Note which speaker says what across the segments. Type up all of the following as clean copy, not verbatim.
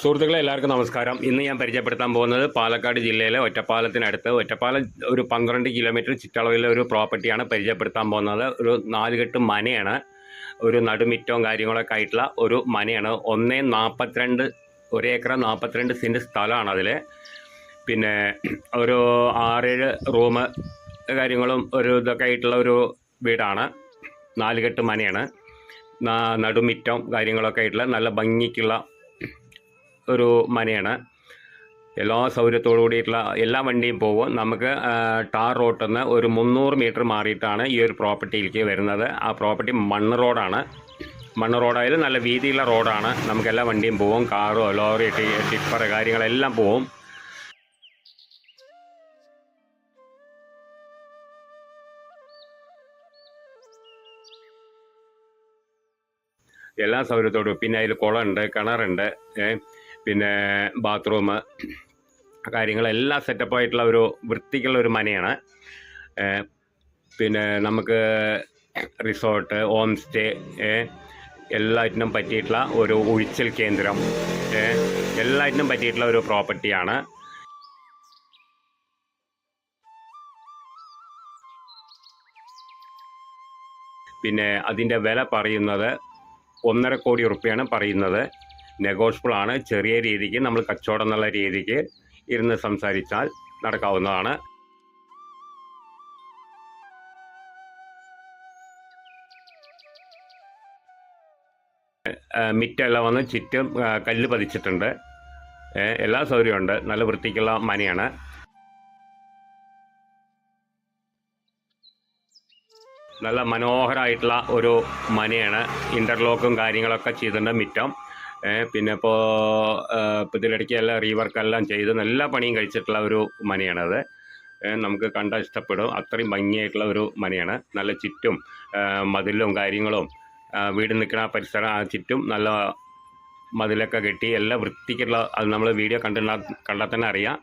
Speaker 1: സുഹൃത്തുക്കളെ എല്ലാവർക്കും നമസ്കാരം. ഇന്ന് ഞാൻ പരിചയപ്പെടുത്താൻ പോകുന്നത് പാലക്കാട് ജില്ലയിലെ ഒറ്റപ്പാലത്തിനടുത്ത് ഒറ്റപ്പാലം ഒരു 12 കിലോമീറ്റർ ചുറ്റളവിലെ ഒരു പ്രോപ്പർട്ടിയാണ് പരിചയപ്പെടുത്താൻ പോകുന്നത്. ഒരു 4 കെട്ട് മനയാണ്, ഒരു നടുമിറ്റവും കാര്യങ്ങളൊക്കെ ആയിട്ടുള്ള ഒരു മനയാണ്. 1.42 1 ഏക്കർ 42 സെൻറ്റ് സ്ഥലമാണ് അതിൽ. പിന്നെ ഒരു 6-7 റൂം കാര്യങ്ങളും ഒരു ഇതൊക്കെ ആയിട്ടുള്ള ഒരു വീടാണ്. 4 കെട്ട് മനയാണ്, നടുമിറ്റവും കാര്യങ്ങളൊക്കെ ആയിട്ടുള്ള നല്ല ഭംഗിക്കുള്ള ഒരു മനയാണ്. എല്ലാ സൗകര്യത്തോടു കൂടിയിട്ടുള്ള എല്ലാ വണ്ടിയും പോകും. നമുക്ക് ടാർ റോഡിൽ നിന്ന് ഒരു 300 മീറ്റർ മാറിയിട്ടാണ് ഈ ഒരു പ്രോപ്പർട്ടിയിലേക്ക് വരുന്നത്. ആ പ്രോപ്പർട്ടി മണ്ണ് റോഡാണ്. മണ്ണ് റോഡായാലും നല്ല വീതിയുള്ള റോഡാണ്. നമുക്ക് എല്ലാ വണ്ടിയും പോകും. കാറോ ലോറി ടിപ്പർ കാര്യങ്ങളെല്ലാം പോവും. എല്ലാ സൗകര്യത്തോടും. പിന്നെ അതിൽ കുളമുണ്ട്, കിണറുണ്ട്, പിന്നെ ബാത്റൂം കാര്യങ്ങളെല്ലാം സെറ്റപ്പായിട്ടുള്ള ഒരു വൃത്തിക്കുള്ള ഒരു മനയാണ്. പിന്നെ നമുക്ക് റിസോർട്ട്, ഹോം സ്റ്റേ എല്ലാറ്റിനും പറ്റിയിട്ടുള്ള ഒരു ഒഴിച്ചൽ കേന്ദ്രം, എല്ലാറ്റിനും പറ്റിയിട്ടുള്ള ഒരു പ്രോപ്പർട്ടിയാണ്. പിന്നെ അതിൻ്റെ വില പറയുന്നത് 1.5 കോടി റുപ്യാണ് പറയുന്നത്. നെഗോഷ്യബിൾ ആണ്. ചെറിയ രീതിക്ക് നമ്മൾ കച്ചവടം എന്നുള്ള രീതിക്ക് ഇരുന്ന് സംസാരിച്ചാൽ നടക്കാവുന്നതാണ്. മിറ്റെല്ലാം വന്ന് ചുറ്റും കല്ല് പതിച്ചിട്ടുണ്ട്. എല്ലാ സൗകര്യമുണ്ട്. നല്ല വൃത്തിക്കുള്ള മനയാണ്. നല്ല മനോഹരമായിട്ടുള്ള ഒരു മനയാണ്. ഇൻ്റർലോക്കും കാര്യങ്ങളൊക്കെ ചെയ്തിട്ടുണ്ട് മിറ്റം. പിന്നെ ഇപ്പോൾ ഇതിലിടയ്ക്ക് എല്ലാം റീവർക്കെല്ലാം ചെയ്ത് നല്ല പണിയും കഴിച്ചിട്ടുള്ള ഒരു മനയാണത്. നമുക്ക് കണ്ടാൽ ഇഷ്ടപ്പെടും. അത്രയും ഭംഗിയായിട്ടുള്ള ഒരു മനയാണ്. നല്ല ചുറ്റും മതിലും കാര്യങ്ങളും വീട് നിൽക്കുന്ന പരിസരം ചുറ്റും നല്ല മതിലൊക്കെ കെട്ടി എല്ലാം വൃത്തിക്കുള്ള, അത് നമ്മൾ വീഡിയോ കണ്ടാൽ തന്നെ അറിയാം.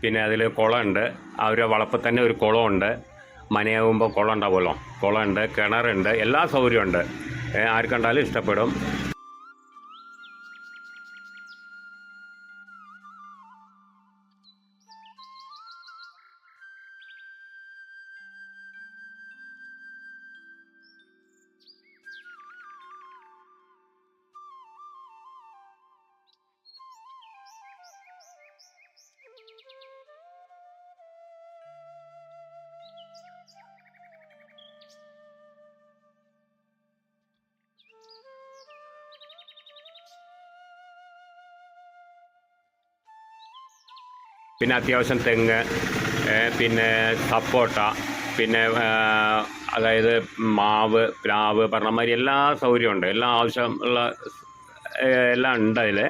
Speaker 1: പിന്നെ അതിൽ കുളമുണ്ട്. ആ ഒരു വളപ്പിൽ തന്നെ ഒരു കുളമുണ്ട്. മനയാകുമ്പോൾ കുളം ഉണ്ടാവുമല്ലോ, കുളമുണ്ട്, കിണറുണ്ട്, എല്ലാ സൗകര്യമുണ്ട്. ആര് കണ്ടാലും ഇഷ്ടപ്പെടും. പിന്നെ അത്യാവശ്യം തെങ്ങ്, പിന്നെ സപ്പോട്ട, പിന്നെ അതായത് മാവ്, പ്ലാവ് പറഞ്ഞമാതിരി എല്ലാ സൗകര്യമുണ്ട്. എല്ലാ ആവശ്യമുള്ള എല്ലാം ഉണ്ട് അതിൽ.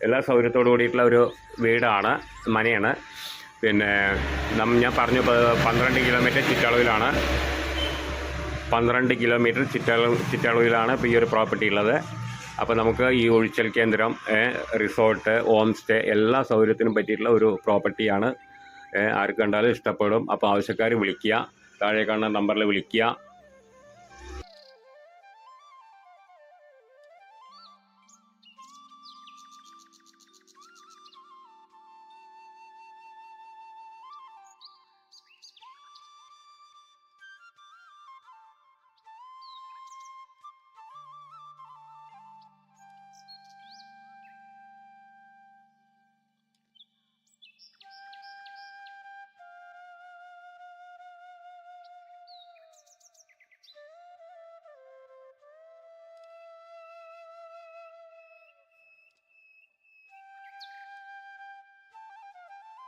Speaker 1: എല്ലാ സൗകര്യത്തോടു കൂടിയിട്ടുള്ള ഒരു വീടാണ്, മനയാണ്. പിന്നെ ഞാൻ പറഞ്ഞു 12 കിലോമീറ്റർ ചുറ്റളവിലാണ്. 12 കിലോമീറ്റർ ചുറ്റളവിലാണ് ഇപ്പോൾ ഈ ഒരു പ്രോപ്പർട്ടി ഉള്ളത്. അപ്പോൾ നമുക്ക് ഈ ഒഴിച്ചൽ കേന്ദ്രം, റിസോർട്ട്, ഹോം സ്റ്റേ എല്ലാ സൗകര്യത്തിനും പറ്റിയിട്ടുള്ള ഒരു പ്രോപ്പർട്ടിയാണ്. ആർക്ക് കണ്ടാലും ഇഷ്ടപ്പെടും. അപ്പോൾ ആവശ്യക്കാർ വിളിക്കുക, താഴെ കാണുന്ന നമ്പറിൽ വിളിക്കുക.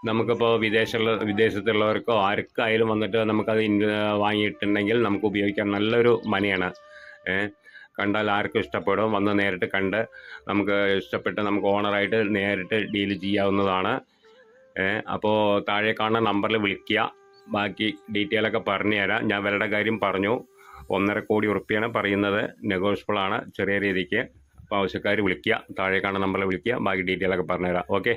Speaker 1: നമുക്കിപ്പോൾ വിദേശത്തുള്ളവർക്കോ ആർക്കായാലും വന്നിട്ട് നമുക്കത് വാങ്ങിയിട്ടുണ്ടെങ്കിൽ നമുക്ക് ഉപയോഗിക്കാൻ നല്ലൊരു മനയാണ്. കണ്ടാൽ ആർക്കും ഇഷ്ടപ്പെടും. വന്ന് നേരിട്ട് കണ്ട് നമുക്ക് ഇഷ്ടപ്പെട്ട് നമുക്ക് ഓണറായിട്ട് നേരിട്ട് ഡീൽ ചെയ്യാവുന്നതാണ്. അപ്പോൾ താഴെ കാണുന്ന നമ്പറിൽ വിളിക്കുക. ബാക്കി ഡീറ്റെയിലൊക്കെ പറഞ്ഞു തരാം. ഞാൻ വിലയുടെ കാര്യം പറഞ്ഞു. 1.5 കോടി ഉറുപ്പിയാണ് പറയുന്നത്. നെഗോഷ്യബിൾ ആണ് ചെറിയ രീതിക്ക്. അപ്പോൾ ആവശ്യക്കാർ വിളിക്കുക, താഴെ കാണുന്ന നമ്പറിൽ വിളിക്കുക. ബാക്കി ഡീറ്റെയിലൊക്കെ പറഞ്ഞുതരാം. ഓക്കെ.